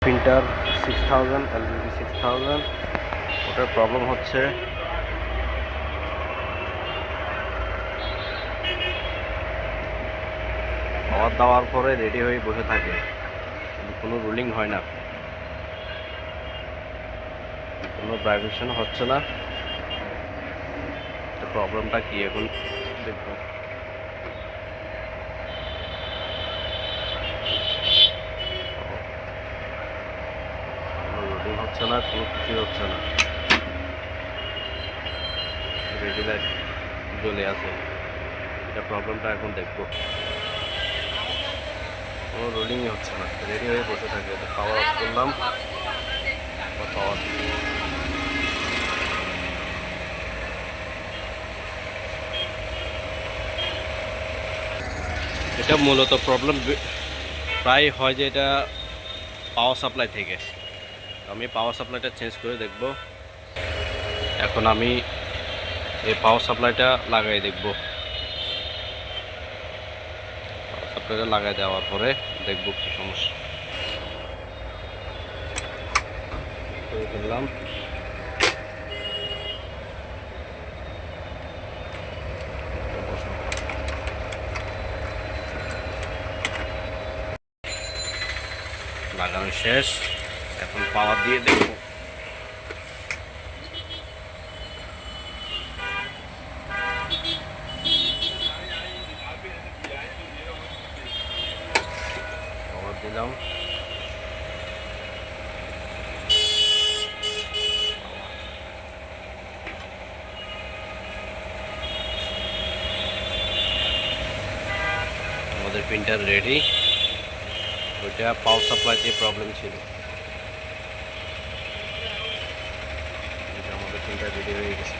Printer 6000 এলবিবি 6000 ওটার problem হচ্ছে পাওয়ার দেওয়ার পরে রেডি হয়ে বসে থাকে, কোনো রুলিং হয় না, কোনো ভাইব্রেশন হচ্ছে না। প্রবলেমটা কি এখন দেখবো। রুলিং হচ্ছে না, কোনো কিছুই হচ্ছে না, রেডি লাইট জ্বলে আছে। এটা প্রবলেমটা এখন দেখবো। কোনো রোলিংই হচ্ছে না, রেডি হয়ে বসে থাকে। এটা পাওয়ার অফ করলাম, পাওয়ার এটা মূলত প্রবলেম প্রায় হয় যে এটা পাওয়ার সাপ্লাই থেকে। আমি পাওয়ার সাপ্লাইটা চেঞ্জ করে দেখব। এখন আমি এই পাওয়ার সাপ্লাইটা লাগাই দেখব। পাওয়ার সাপ্লাইটা লাগাই দেওয়ার পরে দেখব কি সমস্যা। করে ফেললাম। লাগানো শেষ, এখন পাওয়ার দিয়ে দেখব। পাওয়ার দিলাম, আমাদের প্রিন্টার রেডি। ওইটা পাওয়ার সাপ্লাইতে প্রবলেম ছিল। এটা আমাদের প্রিন্টার রেডি হয়ে গেছে।